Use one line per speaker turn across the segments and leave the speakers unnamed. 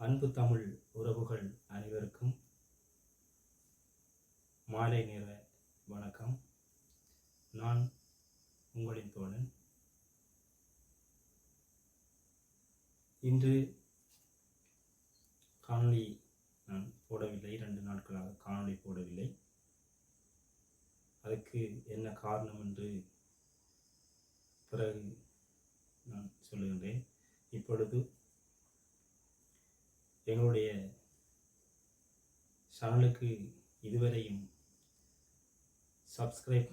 அன்பு தமிழ் உறவுகள் அனைவருக்கும் மாலை நேர வணக்கம். நான் உங்களின் தோழன். இன்று காணொளி நான் போடவில்லை, 2 நாட்களாக காணொளி போடவில்லை. அதற்கு என்ன காரணம் என்று பிறகு நான் சொல்லுகின்றேன். இப்பொழுது எங்களுடைய சேனலுக்கு இதுவரையும் சப்ஸ்கிரைப்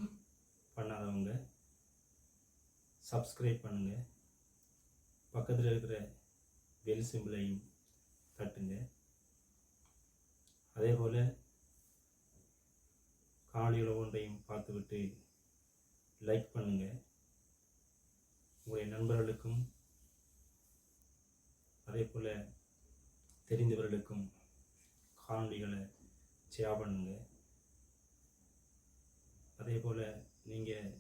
பண்ணாதவங்க சப்ஸ்கிரைப் பண்ணுங்க, பக்கத்தில் இருக்கிற பெல் சிம்பிளையும் தட்டுங்க. அதே போல் காணொளியில் ஒன்றையும் பார்த்துவிட்டு லைக் பண்ணுங்க. உங்களுடைய நண்பர்களுக்கும் அதே போல் தெரிந்தவர்களுக்கும் காணொளிகளை ஷேர் பண்ணுங்க. அதே போல் நீங்கள்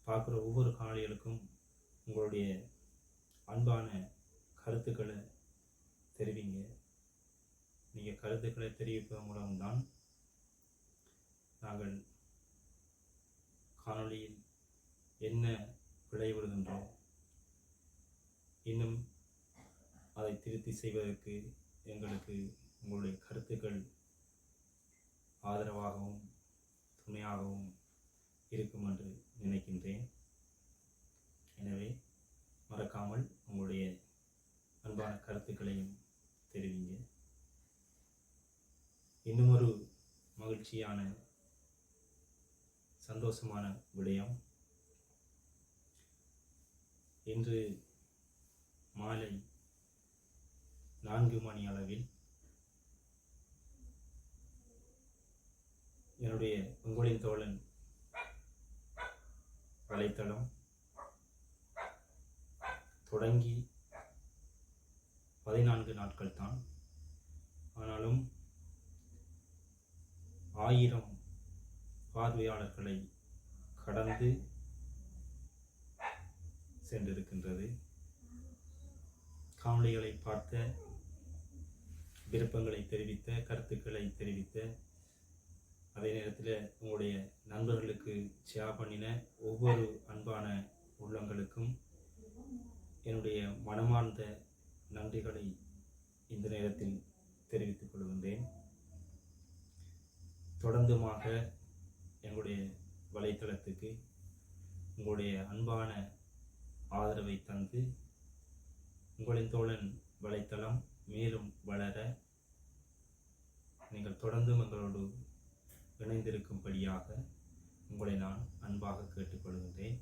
பார்க்குற ஒவ்வொரு காணொளிகளுக்கும் உங்களுடைய அன்பான கருத்துக்களை தெரிவிங்க. நீங்கள் கருத்துக்களை தெரிவிப்பதன் மூலம்தான் நாங்கள் காணொளியில் என்ன விளைவிடுகின்றோம், இன்னும் அதை திருத்தி செய்வதற்கு எங்களுக்கு உங்களுடைய கருத்துக்கள் ஆதரவாகவும் துணையாகவும் இருக்கும் என்று நினைக்கின்றேன். எனவே மறக்காமல் உங்களுடைய அன்பான கருத்துக்களையும் தெரிவிங்க. இன்னும் ஒரு மகிழ்ச்சியான சந்தோஷமான விடயம், இன்று மாலை 4 மணி அளவில் என்னுடைய உங்களின் தோழன் வலைத்தளம் தொடங்கி 14 நாட்கள் தான். ஆனாலும் 1000 பார்வையாளர்களை கடந்து சென்றிருக்கின்றது. காணொளிகளை பார்த்த, விருப்பங்களை தெரிவித்த, கருத்துக்களை தெரிவித்த, அதே நேரத்தில் உங்களுடைய நண்பர்களுக்கு ஷேர் பண்ணின ஒவ்வொரு அன்பான உள்ளங்களுக்கும் என்னுடைய மனமார்ந்த நன்றிகளை இந்த நேரத்தில் தெரிவித்துக் கொள்கின்றேன். தொடர்ந்துமாக எங்களுடைய வலைத்தளத்துக்கு உங்களுடைய அன்பான ஆதரவை தந்து உங்களின் தோழன் வலைத்தளம் மேலும் வளர நீங்கள் தொடர்ந்தும் எங்களோடு இணைந்திருக்கும்படியாக உங்களை நான் அன்பாக கேட்டுக்கொள்கின்றேன்.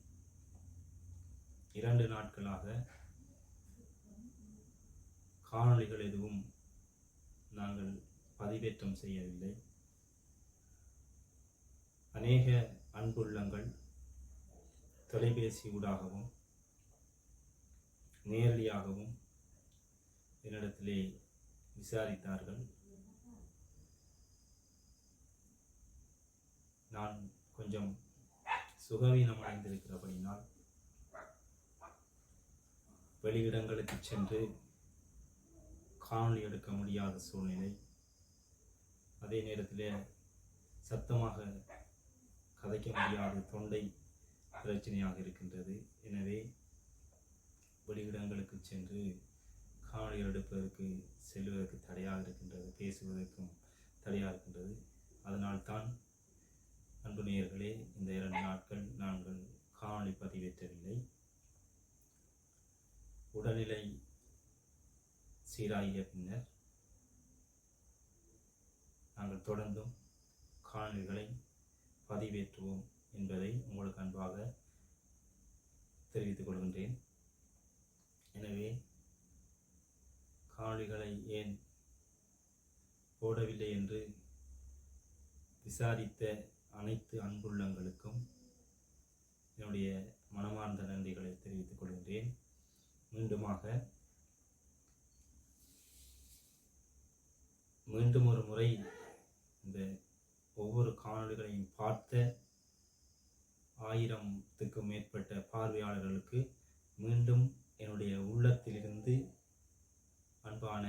2 நாட்களாக காணொளிகள் எதுவும் நாங்கள் பதிவேற்றம் செய்யவில்லை. அநேக அன்புள்ளங்கள் தொலைபேசி ஊடாகவும் நேரடியாகவும் என்னிடத்திலே விசாரித்தார்கள். நான் கொஞ்சம் சுகவீனம் அடைந்திருக்கிறபடினால் வெளியிடங்களுக்கு சென்று காணொளி எடுக்க முடியாத சூழ்நிலை, அதே நேரத்தில் சத்தமாக கதைக்க முடியாத தொண்டை பிரச்சனையாக இருக்கின்றது. எனவே வெளியிடங்களுக்கு சென்று காணொளி எடுப்பதற்கு செல்வதற்கு தடையாக இருக்கின்றது, பேசுவதற்கும் தடையாக இருக்கின்றது. அதனால்தான் அன்பு நேயர்களே, இந்த 2 நாட்கள் நாங்கள் காணொளி பதிவேற்றவில்லை. உடல்நிலை சீராகிய பின்னர் நாங்கள் தொடர்ந்தும் காணொளிகளை பதிவேற்றுவோம் என்பதை உங்களுக்கு அன்பாக தெரிவித்துக் கொள்கின்றேன். எனவே காணொளிகளை ஏன் போடவில்லை என்று விசாரித்த அனைத்து அன்புள்ளங்களுக்கும் என்னுடைய மனமார்ந்த நன்றிகளை தெரிவித்துக் கொள்கின்றேன். மீண்டும் ஒரு முறை இந்த ஒவ்வொரு காணொளிகளையும் பார்த்த 1000க்கும் மேற்பட்ட பார்வையாளர்களுக்கு மீண்டும் என்னுடைய உள்ளத்திலிருந்து அன்பான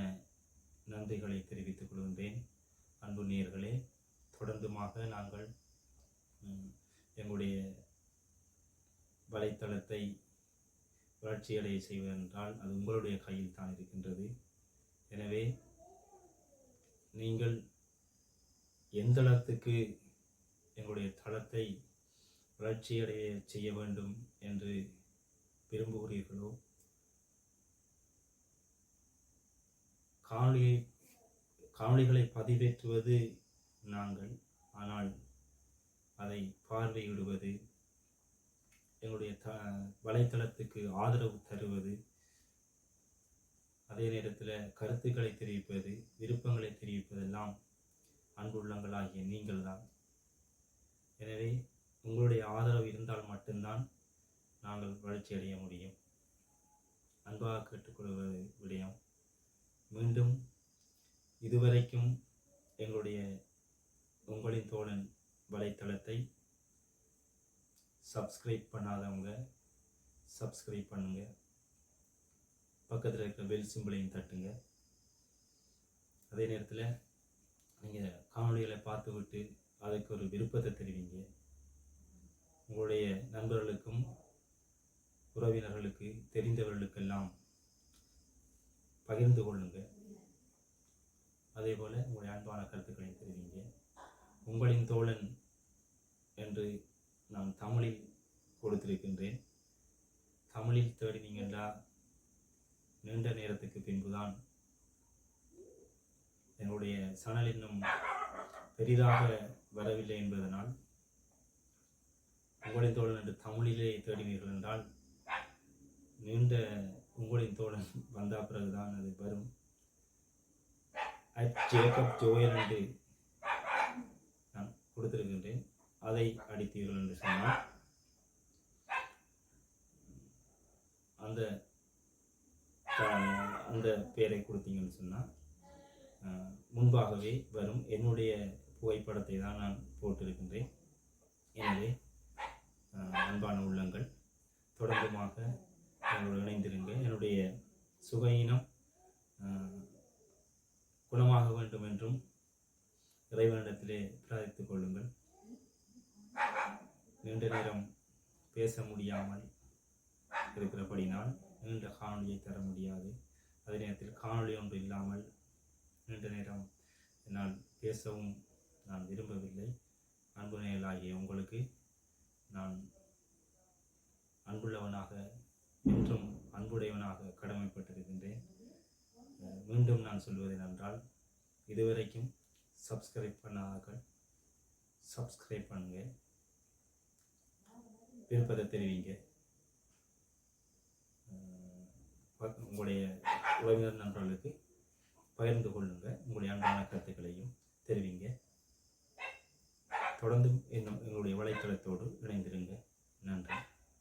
வளர்ச்சியடைய செய்வதென்றால் அது உங்களுடைய கையில் தான் இருக்கின்றது. எனவே நீங்கள் எந்த அளவுக்கு எங்களுடைய தளத்தை வளர்ச்சியடைய செய்ய வேண்டும் என்று விரும்புகிறீர்களோ, காணொளிகளை பதிவேற்றுவது நாங்கள், ஆனால் அதை பார்வையிடுவது, எங்களுடைய வலைத்தளத்துக்கு ஆதரவு தருவது, அதே நேரத்தில் கருத்துக்களை தெரிவிப்பது, விருப்பங்களை தெரிவிப்பதெல்லாம் அன்புள்ளங்களாகிய நீங்கள் தான். எனவே உங்களுடைய ஆதரவு இருந்தால் மட்டும்தான் நாங்கள் வளர்ச்சி அடைய முடியும். அன்பாக கேட்டுக்கொள்வது விடயம், மீண்டும் இதுவரைக்கும் எங்களுடைய உங்களின் தோழன் வலைத்தளத்தை சப்ஸ்கிரைப் பண்ணாதவங்க சப்ஸ்கிரைப் பண்ணுங்க, பக்கத்தில் இருக்கிற பெல் சிம்பிளையும் தட்டுங்க. அதே நேரத்தில் நீங்கள் காணொளிகளை பார்த்துவிட்டு அதுக்கு ஒரு விருப்பத்தை தெரிவிங்க. உங்களுடைய நண்பர்களுக்கும் உறவினர்களுக்கு தெரிந்தவர்களுக்கெல்லாம் பகிர்ந்து கொள்ளுங்க. அதே போல் உங்களுடைய அன்பான கருத்துக்களை தெரிவிங்க. உங்களின் தோழன் என்று நான் தமிழில் கொடுத்திருக்கின்றேன். தமிழில் தேடினீங்கன்னா நீண்ட நேரத்துக்கு பின்புதான் என்னுடைய சேனல் இன்னும் பெரிதாக வரவில்லை என்பதனால் உங்களின் தோழன் என்று தமிழிலே தேடினீர்கள் என்றால் நீண்ட உங்களின் தோழன் வந்த பிறகுதான் அது வரும். ஜேக்கப் ஜோயல் என்று நான் கொடுத்திருக்கின்றேன். அதை அடித்தீர்கள் என்று சொன்னால் அந்த பெயரை கொடுத்தீங்கன்னு சொன்னால் முன்பாகவே வரும். என்னுடைய புகைப்படத்தை தான் நான் போட்டிருக்கின்றேன். எனவே அன்பான உள்ளங்கள் தொடர்ந்துமாக என்னோடு இணைந்திருங்க. என்னுடைய சுகையினம் குணமாக வேண்டும் என்றும் இறைவனிடத்திலே பிரார்த்தித்துக் கொள்ளுங்கள். நீண்ட நேரம் பேச முடியாமல் இருக்கிறபடினால் நீண்ட காணொலியை தர முடியாது. அதே நேரத்தில் காணொலி ஒன்று இல்லாமல் நீண்ட நேரம் என்னால் பேசவும் நான் விரும்பவில்லை. அன்பு நேயர்களாகிய உங்களுக்கு நான் அன்புள்ளவனாக என்றும் அன்புடையவனாக கடமைப்பட்டிருக்கின்றேன். மீண்டும் நான் சொல்வது என்னென்றால், இதுவரைக்கும் சப்ஸ்கிரைப் பண்ணாதவர்கள் சப்ஸ்கிரைப் பண்ணுங்க, விருப்பத்தை தெரிவிங்க. உங்களுடைய உறவினர் நண்பர்களுக்கு பகிர்ந்து கொள்ளுங்க உங்களுடைய அன்பான கருத்து.